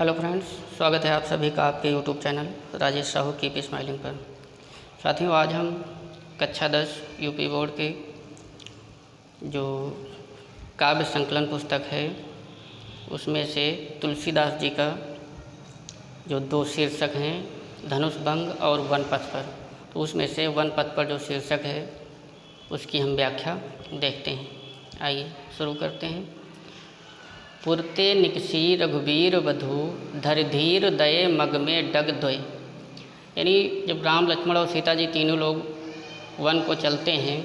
Hello friends, स्वागत है आप सभी का आपके YouTube channel Rajesh Sahu keep smiling पर। साथियों, आज हम कक्षा 10 यूपी बोर्ड के जो काव्य संकलन पुस्तक है उसमें से तुलसीदास जी का जो दो शीर्षक हैं, धनुष भंग और वन पथ पर, तो उसमें से वन पथ पर जो शीर्षक है उसकी हम व्याख्या देखते हैं। आइए शुरू करते हैं। पुरते निकसी रघुबीर वधु धर धीर दये मग में डग द्वय। यानी जब राम लक्ष्मण और सीता जी तीनों लोग वन को चलते हैं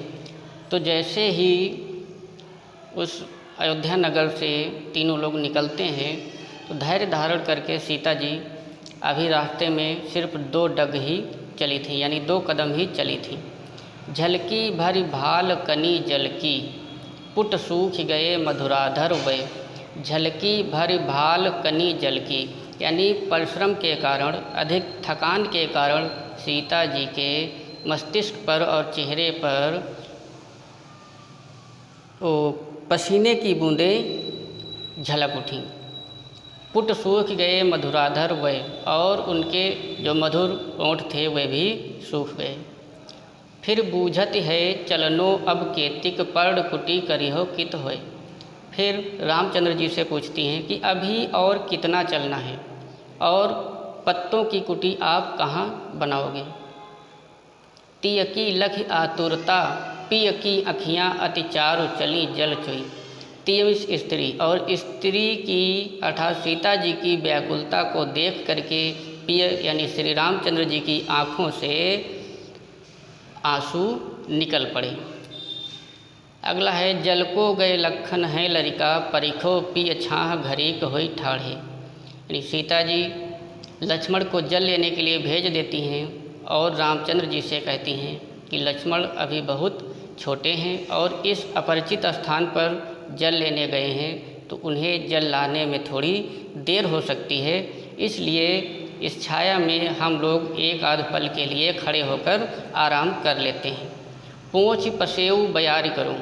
तो जैसे ही उस अयोध्या नगर से तीनों लोग निकलते हैं तो धैर्य धारण करके सीता जी अभी रास्ते में सिर्फ 2 डग ही चली थी, यानी 2 कदम ही चली थी। झलकी भरी भाल कनी जल की पुट सूख गए मधुराधर वय। झलकी भरी भाल कनी जल की, यानी परिश्रम के कारण, अधिक थकान के कारण सीता जी के मस्तिष्क पर और चेहरे पर वो पसीने की बूंदें झलक उठीं। पुट सूख गए मधुराधर वय, और उनके जो मधुर ओंठ थे वे भी सूख गए। फिर बूझत है चलनो अब केतिक पर्ण कुटी करिहो कित होय। फिर रामचंद्र जी से पूछती हैं कि अभी और कितना चलना है और पत्तों की कुटी आप कहाँ बनाओगे। तिय की लख आतुरता पिय की अखियाँ अति चारु चली जल चुई। तिय स्त्री, और स्त्री की अर्थात सीता जी की व्याकुलता को देख करके पिय यानी श्री रामचंद्र जी की आँखों से आंसू निकल पड़े। अगला है जल को गए लखन है लरिका परिखो पिय छाह घरीक होई ठाढ़े। यानी सीता जी लक्ष्मण को जल लेने के लिए भेज देती हैं और रामचंद्र जी से कहती हैं कि लक्ष्मण अभी बहुत छोटे हैं और इस अपरिचित स्थान पर जल लेने गए हैं तो उन्हें जल लाने में थोड़ी देर हो सकती है, इसलिए इस छाया में हम लोग एक आध पल के लिए खड़े होकर आराम कर लेते हैं। पोंछ पसेऊ बयारी करूं,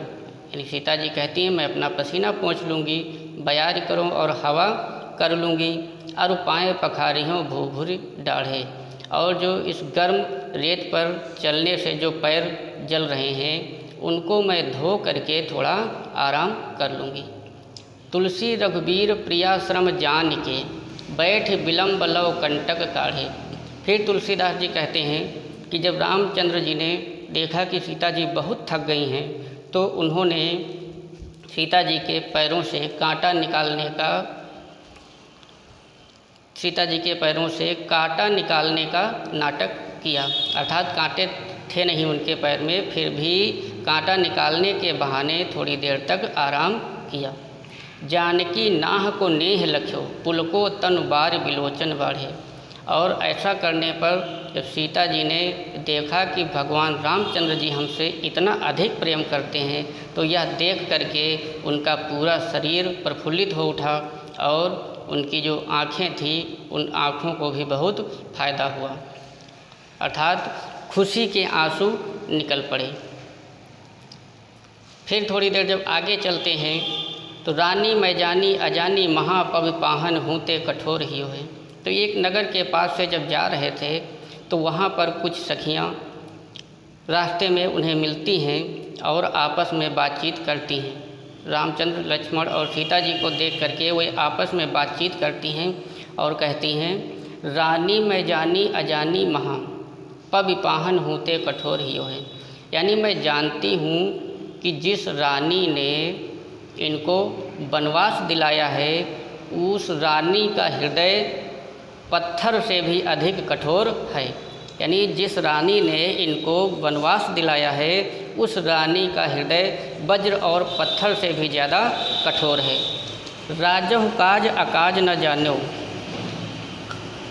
यानी सीता जी कहती हैं मैं अपना पसीना पोंछ लूँगी, बयारी करूं और हवा कर लूँगी। और पाएँ पखारी हों भूभुरी डाढ़े, और जो इस गर्म रेत पर चलने से जो पैर जल रहे हैं उनको मैं धो करके थोड़ा आराम कर लूँगी। तुलसी रघुबीर प्रियाश्रम जान के बैठ विलम्ब लव कंटक काढ़े। फिर तुलसीदास जी कहते हैं कि जब रामचंद्र जी ने देखा कि सीता जी बहुत थक गई हैं तो उन्होंने सीता जी के पैरों से कांटा निकालने का नाटक किया। अर्थात कांटे थे नहीं उनके पैर में, फिर भी कांटा निकालने के बहाने थोड़ी देर तक आराम किया। जानकी नाह को नेह लख्यो पुलको तन बार बिलोचन बाढ़े। और ऐसा करने पर जब सीता जी ने देखा कि भगवान रामचंद्र जी हमसे इतना अधिक प्रेम करते हैं तो यह देख करके उनका पूरा शरीर प्रफुल्लित हो उठा और उनकी जो आँखें थीं उन आँखों को भी बहुत फायदा हुआ, अर्थात खुशी के आंसू निकल पड़े। फिर थोड़ी देर जब आगे चलते हैं तो रानी मैं जानी अजानी महापव पाहन हूँते कठोर ही हुए। तो एक नगर के पास से जब जा रहे थे तो वहाँ पर कुछ सखियाँ रास्ते में उन्हें मिलती हैं और आपस में बातचीत करती हैं। रामचंद्र, लक्ष्मण और सीता जी को देख करके वे आपस में बातचीत करती हैं और कहती हैं रानी मैं जानी अजानी महा पविपाहन हूँते कठोर ही है। यानी मैं जानती हूँ कि जिस रानी ने इनको वनवास दिलाया है उस रानी का हृदय पत्थर से भी अधिक कठोर है। यानी जिस रानी ने इनको वनवास दिलाया है उस रानी का हृदय वज्र और पत्थर से भी ज़्यादा कठोर है। राजहु काज अकाज न जानो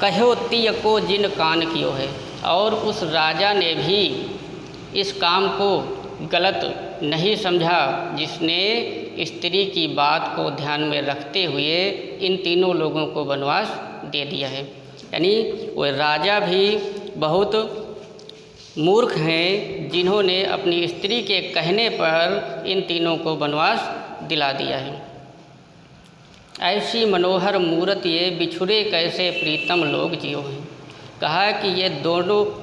कहो तिय को जिन कान कियो है। और उस राजा ने भी इस काम को गलत नहीं समझा जिसने स्त्री की बात को ध्यान में रखते हुए इन तीनों लोगों को वनवास दे दिया है। यानी वो राजा भी बहुत मूर्ख हैं जिन्होंने अपनी स्त्री के कहने पर इन तीनों को वनवास दिला दिया है। ऐसी मनोहर मूरत ये बिछुड़े कैसे प्रीतम लोग जियो हैं। कहा कि ये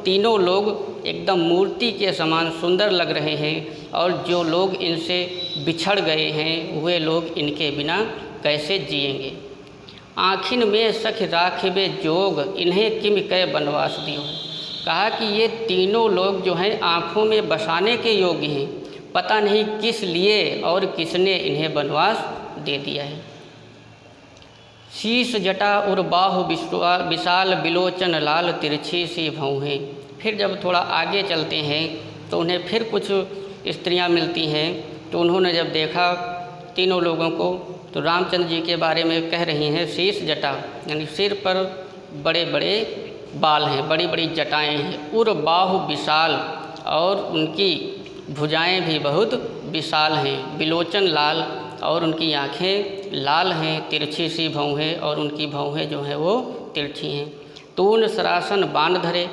तीनों लोग एकदम मूर्ति के समान सुंदर लग रहे हैं और जो लोग इनसे बिछड़ गए हैं वे लोग इनके बिना कैसे जिएंगे। आँखिन में सख राखिबे जोग इन्हें किम कै बनवास दियो। कहा कि ये तीनों लोग जो हैं आँखों में बसाने के योग्य हैं, पता नहीं किस लिए और किसने इन्हें बनवास दे दिया है। शीश जटा और बाहु विशाल बिलोचन लाल तिरछी सी भौहें। फिर जब थोड़ा आगे चलते हैं तो उन्हें फिर कुछ स्त्रियां मिलती हैं, तो उन्होंने जब देखा तीनों लोगों को तो रामचंद्र जी के बारे में कह रही हैं शीश जटा, यानी सिर पर बड़े बड़े बाल हैं, बड़ी बड़ी जटाएं हैं। उर बाहु विशाल और उनकी भुजाएं भी बहुत विशाल हैं। बिलोचन लाल और उनकी आँखें लाल हैं। तिरछी सी भौहें और उनकी भौहें जो हैं वो तिरछी हैं। तून सरासन बाण धरे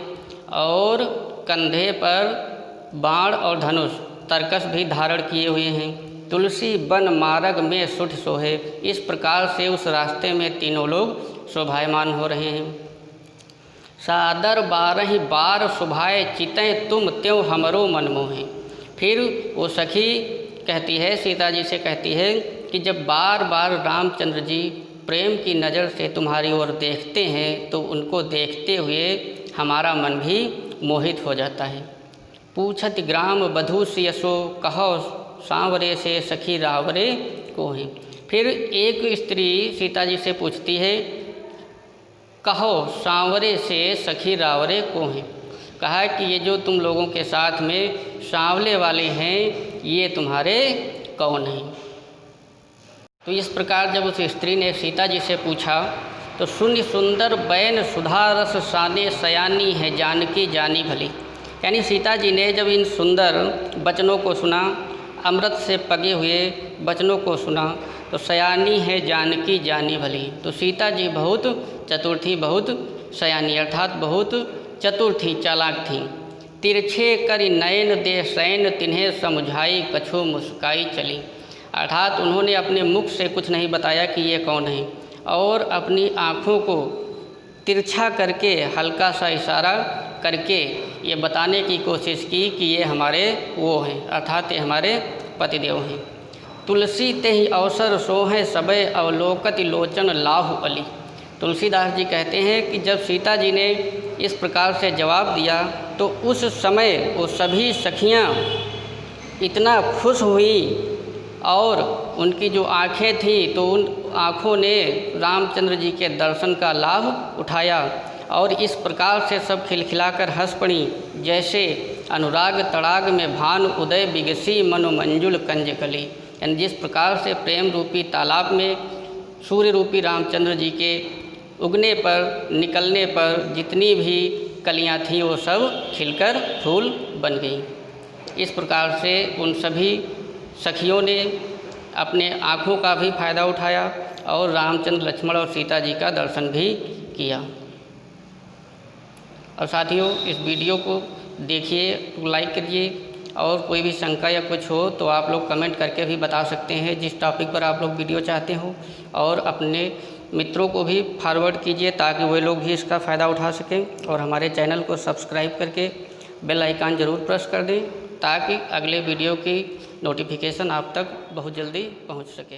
और कंधे पर बाण और धनुष तरकस भी धारण किए हुए हैं। तुलसी बन मार्ग में सुठ सोहे। इस प्रकार से उस रास्ते में तीनों लोग शोभायमान हो रहे हैं। सादर 12 बार शोभाए चितें तुम त्यों हमरो मन मोहे। फिर वो सखी कहती है, सीता जी से कहती है कि जब बार बार रामचंद्र जी प्रेम की नज़र से तुम्हारी ओर देखते हैं तो उनको देखते हुए हमारा मन भी मोहित हो जाता है। पूछत ग्राम बधू यशो कहो सांवरे से सखी रावरे को है। फिर एक स्त्री सीता जी से पूछती है, कहो सांवरे से सखी रावरे को हैं। कहा कि ये जो तुम लोगों के साथ में सांवले वाले हैं ये तुम्हारे कौन हैं। तो इस प्रकार जब उस स्त्री ने सीता जी से पूछा तो शून्य सुंदर बैन सुधा रस साने सयानी है जानकी जानी भली। यानी सीता जी ने जब इन सुंदर वचनों को सुना, अमृत से पगे हुए वचनों को सुना, तो सयानी है जानकी जानी भली। तो सीता जी बहुत चतुर थी, बहुत सयानी अर्थात बहुत चतुर थी, चालाक थी। तिरछे करि नयन दे सैन तिन्हें समझाई कछु मुस्काई चली। अर्थात उन्होंने अपने मुख से कुछ नहीं बताया कि ये कौन है और अपनी आँखों को तिरछा करके हल्का सा इशारा करके ये बताने की कोशिश की कि ये हमारे वो हैं, अर्थात ये हमारे पतिदेव हैं। तुलसी ते ही अवसर सोहें सबे अवलोकत लोचन लाहु अली। तुलसीदास जी कहते हैं कि जब सीता जी ने इस प्रकार से जवाब दिया तो उस समय वो सभी सखियाँ इतना खुश हुई और उनकी जो आँखें थीं तो उन आँखों ने रामचंद्र जी के दर्शन का लाभ उठाया और इस प्रकार से सब खिलखिलाकर हंस पड़ी जैसे अनुराग तड़ाग में भानु उदय बिगसी मनोमंजुल कंजकली। यानी जिस प्रकार से प्रेम रूपी तालाब में सूर्य रूपी रामचंद्र जी के उगने पर निकलने पर जितनी भी कलियां थीं वो सब खिलकर फूल बन गईं। इस प्रकार से उन सभी सखियों ने अपने आँखों का भी फायदा उठाया और रामचंद्र लक्ष्मण और सीता जी का दर्शन भी किया। और साथियों इस वीडियो को देखिए, लाइक करिए और कोई भी शंका या कुछ हो तो आप लोग कमेंट करके भी बता सकते हैं जिस टॉपिक पर आप लोग वीडियो चाहते हो, और अपने मित्रों को भी फॉरवर्ड कीजिए ताकि वे लोग भी इसका फ़ायदा उठा सकें। और हमारे चैनल को सब्सक्राइब करके बेल आइकन ज़रूर प्रेस कर दें ताकि अगले वीडियो की नोटिफिकेशन आप तक बहुत जल्दी पहुंच सके।